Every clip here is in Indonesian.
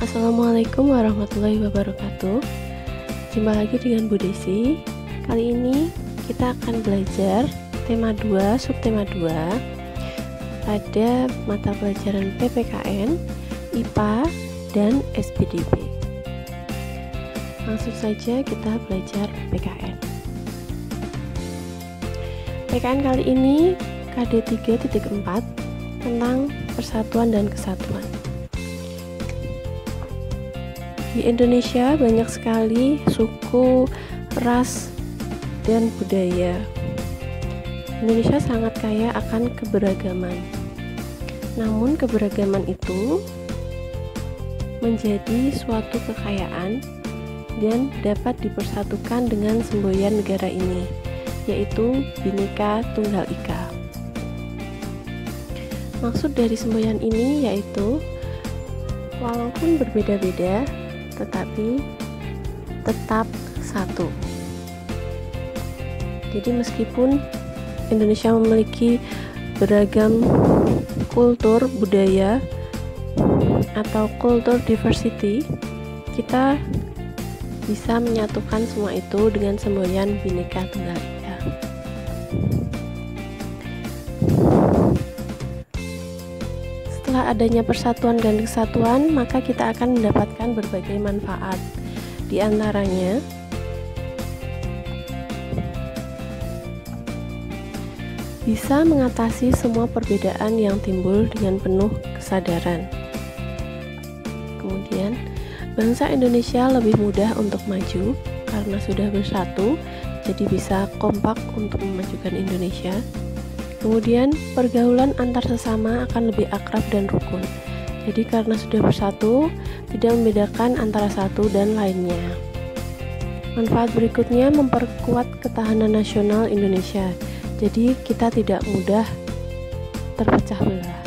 Assalamualaikum warahmatullahi wabarakatuh. Jumpa lagi dengan Bu Desi. Kali ini kita akan belajar tema 2, subtema 2 pada mata pelajaran PPKN, IPA, dan SPDB. Langsung saja kita belajar PKN. PKN kali ini KD 3.4 tentang persatuan dan kesatuan. Di Indonesia banyak sekali suku, ras, dan budaya. Indonesia sangat kaya akan keberagaman. Namun keberagaman itu menjadi suatu kekayaan dan dapat dipersatukan dengan semboyan negara ini, yaitu Bhinneka Tunggal Ika. Maksud dari semboyan ini yaitu walaupun berbeda-beda, tetapi tetap satu. Jadi meskipun Indonesia memiliki beragam kultur budaya atau kultur diversity, kita bisa menyatukan semua itu dengan semboyan Bhinneka Tunggal Ika. Setelah adanya persatuan dan kesatuan, maka kita akan mendapatkan berbagai manfaat. Di antaranya, bisa mengatasi semua perbedaan yang timbul dengan penuh kesadaran. Kemudian, bangsa Indonesia lebih mudah untuk maju karena sudah bersatu, jadi bisa kompak untuk memajukan Indonesia. Kemudian pergaulan antar sesama akan lebih akrab dan rukun. Jadi karena sudah bersatu, tidak membedakan antara satu dan lainnya. Manfaat berikutnya memperkuat ketahanan nasional Indonesia. Jadi kita tidak mudah terpecah belah.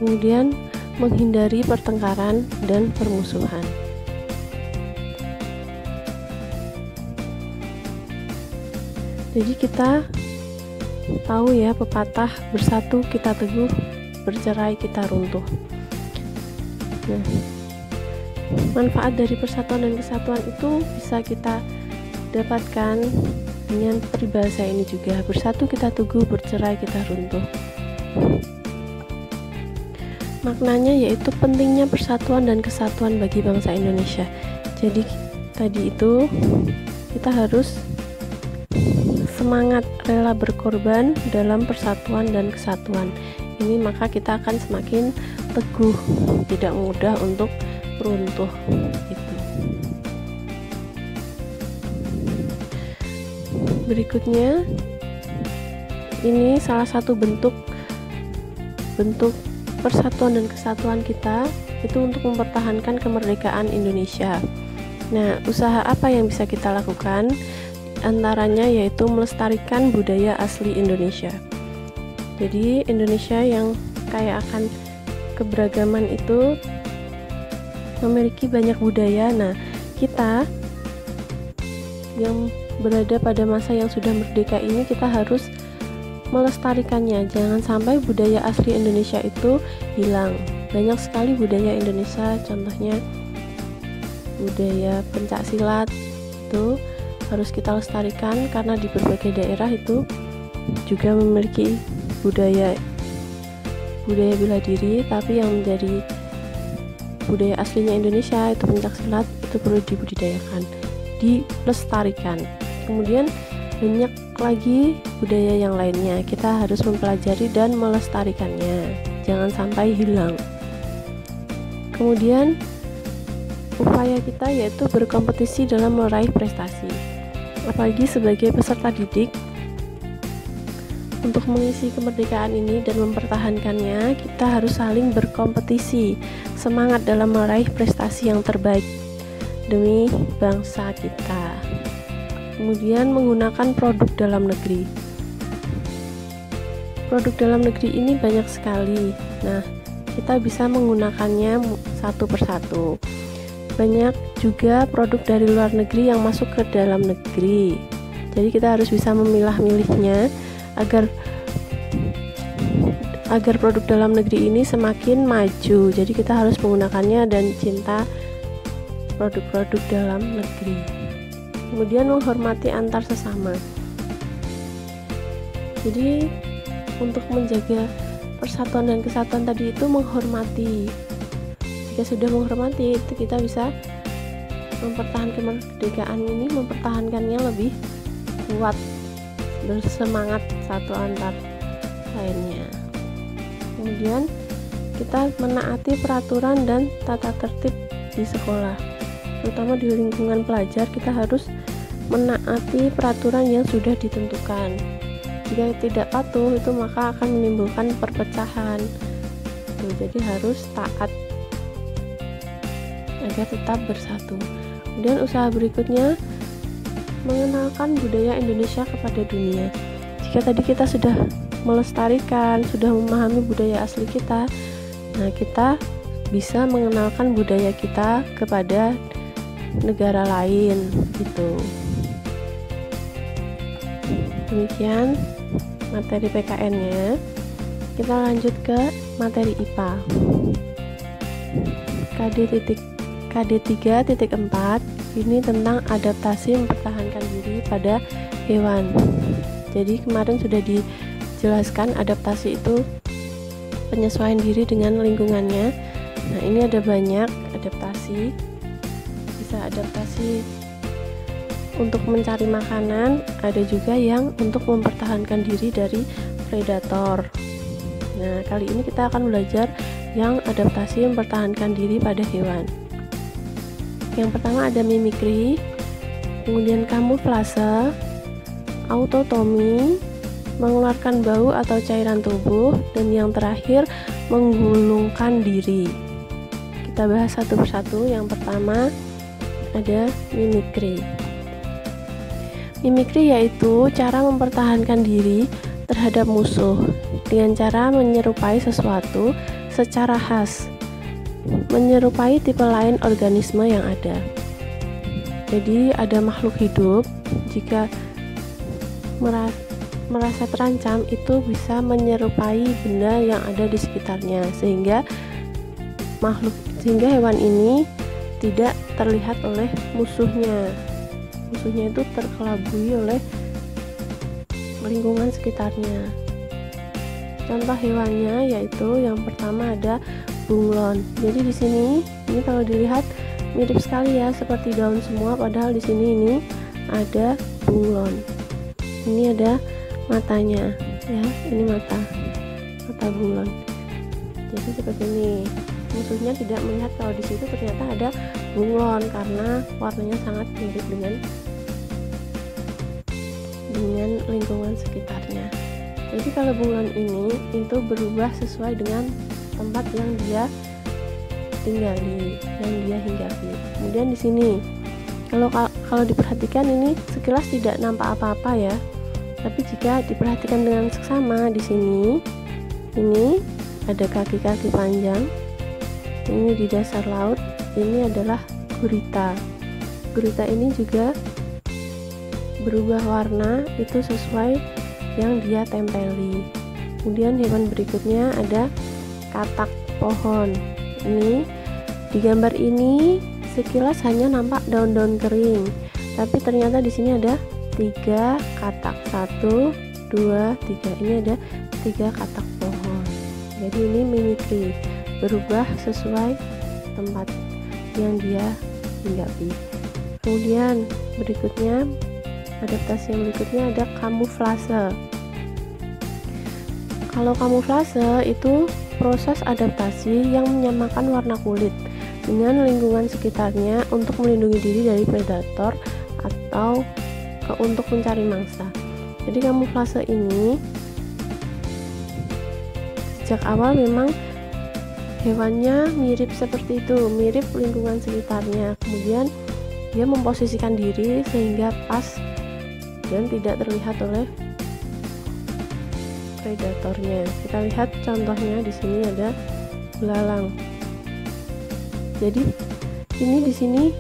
Kemudian menghindari pertengkaran dan permusuhan. Jadi kita tahu ya pepatah, bersatu kita teguh, bercerai kita runtuh. Nah, manfaat dari persatuan dan kesatuan itu bisa kita dapatkan dengan peribahasa ini juga, bersatu kita teguh, bercerai kita runtuh. Maknanya yaitu pentingnya persatuan dan kesatuan bagi bangsa Indonesia. Jadi tadi itu kita harus semangat rela berkorban dalam persatuan dan kesatuan ini, maka kita akan semakin teguh, tidak mudah untuk runtuh itu. Berikutnya, ini salah satu bentuk persatuan dan kesatuan kita itu untuk mempertahankan kemerdekaan Indonesia. Nah, usaha apa yang bisa kita lakukan? Antaranya yaitu melestarikan budaya asli Indonesia. Jadi Indonesia yang kaya akan keberagaman itu memiliki banyak budaya. Nah, kita yang berada pada masa yang sudah merdeka ini, kita harus melestarikannya. Jangan sampai budaya asli Indonesia itu hilang. Banyak sekali budaya Indonesia, contohnya budaya pencaksilat itu harus kita lestarikan, karena di berbagai daerah itu juga memiliki budaya bela diri, tapi yang menjadi budaya aslinya Indonesia itu pencaksilat, itu perlu dibudidayakan, dilestarikan. Kemudian banyak lagi budaya yang lainnya, kita harus mempelajari dan melestarikannya, jangan sampai hilang. Kemudian upaya kita yaitu berkompetisi dalam meraih prestasi. Apalagi sebagai peserta didik, untuk mengisi kemerdekaan ini dan mempertahankannya, kita harus saling berkompetisi, semangat dalam meraih prestasi yang terbaik demi bangsa kita. Kemudian menggunakan produk dalam negeri. Produk dalam negeri ini banyak sekali. Nah, kita bisa menggunakannya satu persatu. Banyak juga produk dari luar negeri yang masuk ke dalam negeri. Jadi kita harus bisa memilah-milihnya agar agar produk dalam negeri ini semakin maju. Jadi kita harus menggunakannya dan cinta produk-produk dalam negeri. Kemudian menghormati antar sesama. Jadi untuk menjaga persatuan dan kesatuan tadi itu menghormati. Jika sudah menghormati, itu kita bisa mempertahankan kemerdekaan ini, mempertahankannya lebih kuat, bersemangat satu antar lainnya. Kemudian kita menaati peraturan dan tata tertib di sekolah, terutama di lingkungan pelajar. Kita harus menaati peraturan yang sudah ditentukan. Jika tidak patuh, itu maka akan menimbulkan perpecahan. Jadi harus taat agar tetap bersatu. Kemudian usaha berikutnya, mengenalkan budaya Indonesia kepada dunia. Jika tadi kita sudah melestarikan, sudah memahami budaya asli kita, nah kita bisa mengenalkan budaya kita kepada negara lain gitu. Demikian materi PKN-nya. Kita lanjut ke materi IPA. KD 3.4 ini tentang adaptasi mempertahankan diri pada hewan. Jadi kemarin sudah dijelaskan adaptasi itu penyesuaian diri dengan lingkungannya. Nah, ini ada banyak adaptasi. Bisa adaptasi untuk mencari makanan, ada juga yang untuk mempertahankan diri dari predator. Nah, kali ini kita akan belajar yang adaptasi mempertahankan diri pada hewan. Yang pertama ada mimikri, kemudian kamuflase, autotomi, mengeluarkan bau atau cairan tubuh, dan yang terakhir menggulungkan diri. Kita bahas satu persatu. Yang pertama ada mimikri. Mimikri yaitu cara mempertahankan diri terhadap musuh dengan cara menyerupai sesuatu secara khas, menyerupai tipe lain organisme yang ada. Jadi ada makhluk hidup, jika merasa terancam itu bisa menyerupai benda yang ada di sekitarnya, sehingga hewan ini tidak terlihat oleh musuhnya. Musuhnya itu terkelabui oleh lingkungan sekitarnya. Contoh hewannya yaitu yang pertama ada bunglon. Jadi di sini ini kalau dilihat mirip sekali ya, seperti daun semua, padahal di sini ini ada bunglon. Ini ada matanya ya, ini mata bunglon. Jadi seperti ini. Musuhnya tidak melihat kalau di situ ternyata ada bunglon karena warnanya sangat mirip dengan lingkungan sekitarnya. Jadi kalau bunglon ini itu berubah sesuai dengan tempat yang dia tinggali, yang dia hinggapi. Kemudian di sini kalau diperhatikan ini sekilas tidak nampak apa-apa ya. Tapi jika diperhatikan dengan seksama, di sini ini ada kaki-kaki panjang. Ini di dasar laut, ini adalah gurita. Gurita ini juga berubah warna itu sesuai yang dia tempeli. Kemudian hewan berikutnya ada katak pohon. Ini di gambar ini sekilas hanya nampak daun-daun kering, tapi ternyata di sini ada 3 katak, 1, 2, 3. Ini ada 3 katak pohon. Jadi ini mimikri, berubah sesuai tempat yang dia hinggapi. Kemudian berikutnya, adaptasi yang berikutnya ada kamuflase. Kalau kamuflase itu proses adaptasi yang menyamakan warna kulit dengan lingkungan sekitarnya untuk melindungi diri dari predator atau untuk mencari mangsa. Jadi kamuflase ini sejak awal memang hewannya mirip seperti itu, mirip lingkungan sekitarnya. Kemudian dia memposisikan diri sehingga pas dan tidak terlihat oleh predatornya. Kita lihat contohnya di sini ada belalang. Jadi ini di sini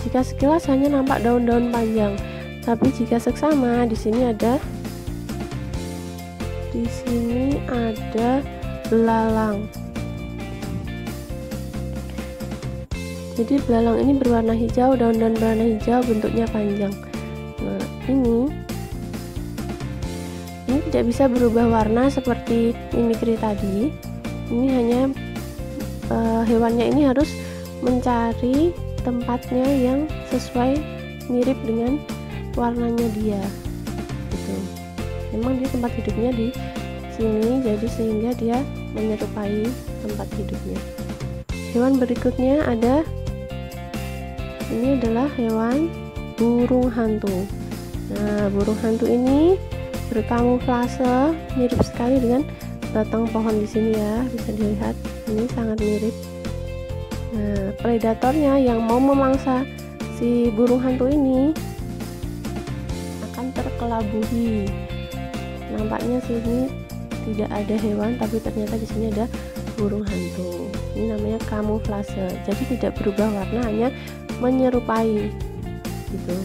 jika sekilas hanya nampak daun-daun panjang, tapi jika seksama di sini ada belalang. Jadi belalang ini berwarna hijau, daun-daun berwarna hijau, bentuknya panjang. Nah, ini tidak bisa berubah warna seperti mimikri tadi. Ini hanya hewannya ini harus mencari tempatnya yang sesuai mirip dengan warnanya dia. Gitu. Memang dia tempat hidupnya di sini, jadi sehingga dia menyerupai tempat hidupnya. Hewan berikutnya ada, ini adalah hewan burung hantu. Nah, burung hantu ini berkamuflase, mirip sekali dengan batang pohon di sini ya, bisa dilihat ini sangat mirip. Nah, predatornya yang mau memangsa si burung hantu ini akan terkelabuhi. Nampaknya sini tidak ada hewan, tapi ternyata di sini ada burung hantu. Ini namanya kamuflase, jadi tidak berubah warna, hanya menyerupai gitu.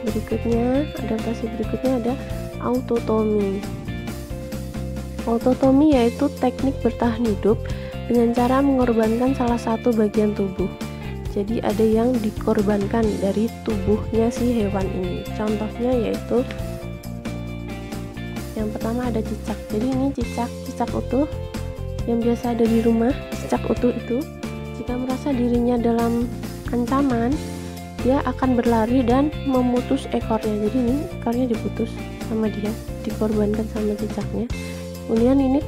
Berikutnya, adaptasi berikutnya ada autotomi. Autotomi yaitu teknik bertahan hidup dengan cara mengorbankan salah satu bagian tubuh. Jadi ada yang dikorbankan dari tubuhnya si hewan ini. Contohnya yaitu yang pertama ada cicak. Jadi ini cicak utuh yang biasa ada di rumah. Cicak utuh itu jika merasa dirinya dalam ancaman, dia akan berlari dan memutus ekornya. Jadi ini ekornya diputus sama dia, dikorbankan sama cicaknya. Kemudian ini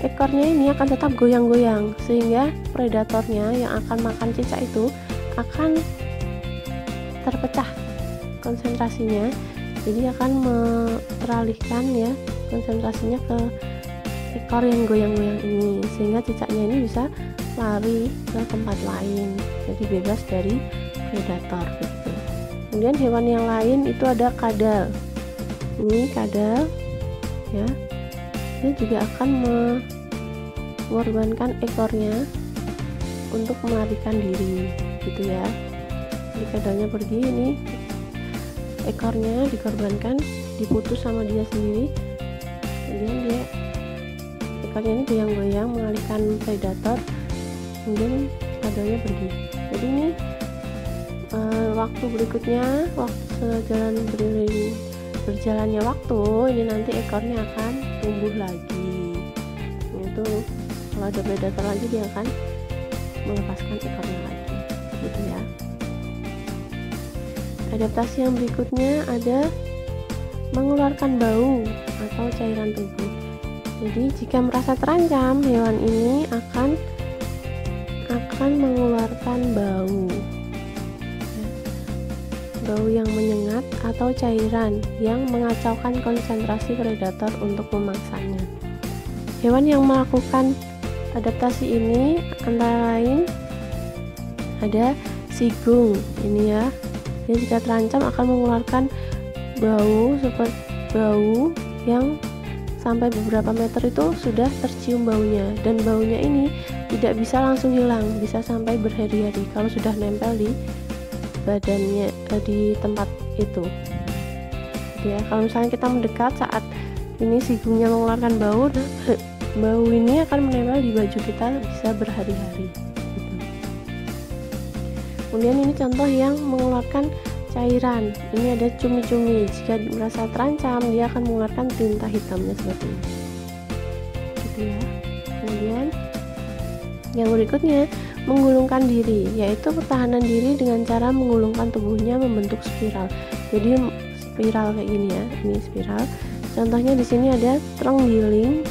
ekornya ini akan tetap goyang-goyang, sehingga predatornya yang akan makan cicak itu akan terpecah konsentrasinya. Jadi akan teralihkan ya konsentrasinya ke ekor yang goyang-goyang ini, sehingga cicaknya ini bisa lari ke tempat lain, jadi bebas dari predator gitu. Kemudian hewan yang lain itu ada kadal. Ini kadal ya, dia juga akan mengorbankan ekornya untuk melarikan diri gitu ya. Jadi kadalnya pergi, ini ekornya dikorbankan, diputus sama dia sendiri, kemudian dia ekornya ini goyang-goyang mengalihkan predator, kemudian kadalnya pergi. Jadi ini waktu berikutnya, waktu sejalan berjalannya waktu, ini nanti ekornya akan tumbuh lagi. Itu kalau ada predator lagi, dia akan melepaskan ekornya lagi gitu ya. Adaptasi yang berikutnya ada mengeluarkan bau atau cairan tubuh. Jadi jika merasa terancam, hewan ini akan mengeluarkan bau ya. Bau yang menyengat atau cairan yang mengacaukan konsentrasi predator untuk memangsanya. Hewan yang melakukan adaptasi ini antara lain ada sigung ini ya. Dia jika terancam akan mengeluarkan bau seperti bau yang sampai beberapa meter itu sudah tercium baunya, dan baunya ini tidak bisa langsung hilang, bisa sampai berhari-hari kalau sudah nempel di badannya, di tempat itu ya. Kalau misalnya kita mendekat saat ini sigungnya mengeluarkan bau, nah, bau ini akan menempel di baju kita bisa berhari-hari gitu. Kemudian ini contoh yang mengeluarkan cairan. Ini ada cumi-cumi. Jika merasa terancam, dia akan mengeluarkan tinta hitamnya seperti ini. Gitu ya. Kemudian yang berikutnya menggulungkan diri, yaitu pertahanan diri dengan cara menggulungkan tubuhnya membentuk spiral. Jadi spiral kayak gini ya. Ini spiral. Contohnya di sini ada terenggiling.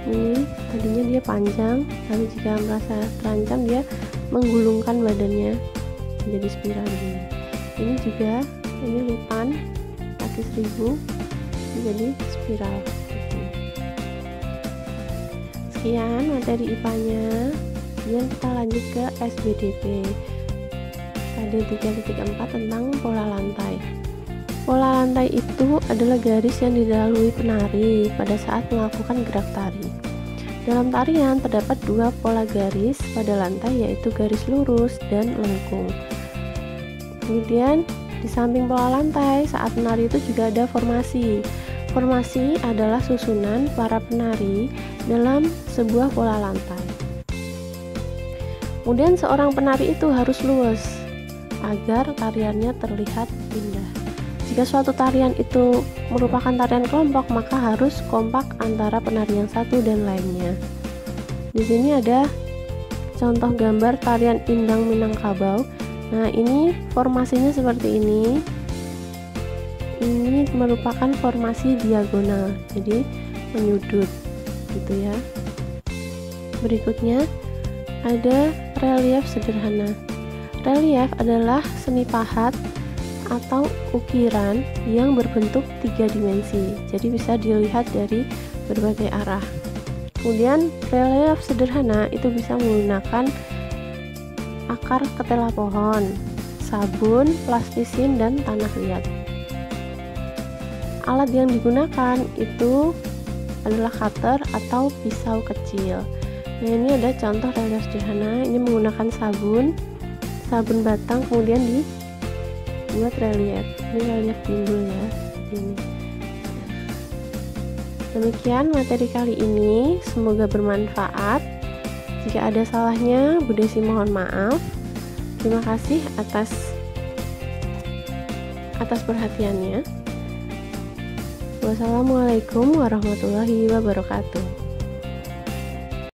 Ini tadinya dia panjang, lalu jika merasa terancam dia menggulungkan badannya menjadi spiral begini. Ini juga, ini lipan kaki 1000 menjadi spiral. Sekian materi IPA-nya. Kemudian kita lanjut ke SBDP KD 3.4 tentang pola lantai. Pola lantai itu adalah garis yang dilalui penari pada saat melakukan gerak tari. Dalam tarian terdapat dua pola garis pada lantai, yaitu garis lurus dan lengkung. Kemudian di samping pola lantai saat menari itu juga ada formasi. Formasi adalah susunan para penari dalam sebuah pola lantai. Kemudian seorang penari itu harus luwes agar tariannya terlihat indah. Jika suatu tarian itu merupakan tarian kelompok, maka harus kompak antara penari yang satu dan lainnya. Di sini ada contoh gambar tarian Indang Minangkabau. Nah, ini formasinya seperti ini. Ini merupakan formasi diagonal, jadi menyudut gitu ya. Berikutnya ada relief sederhana. Relief adalah seni pahat atau ukiran yang berbentuk 3 dimensi, jadi bisa dilihat dari berbagai arah. Kemudian relief sederhana itu bisa menggunakan akar ketela pohon, sabun, plastisin, dan tanah liat. Alat yang digunakan itu adalah cutter atau pisau kecil. Nah, ini ada contoh relief sederhana. Ini menggunakan sabun batang, kemudian dibuat relief. Ini relief timbul ya. Ini. Demikian materi kali ini, semoga bermanfaat. Jika ada salahnya, Bu Desi mohon maaf. Terima kasih atas perhatiannya. Wassalamualaikum warahmatullahi wabarakatuh.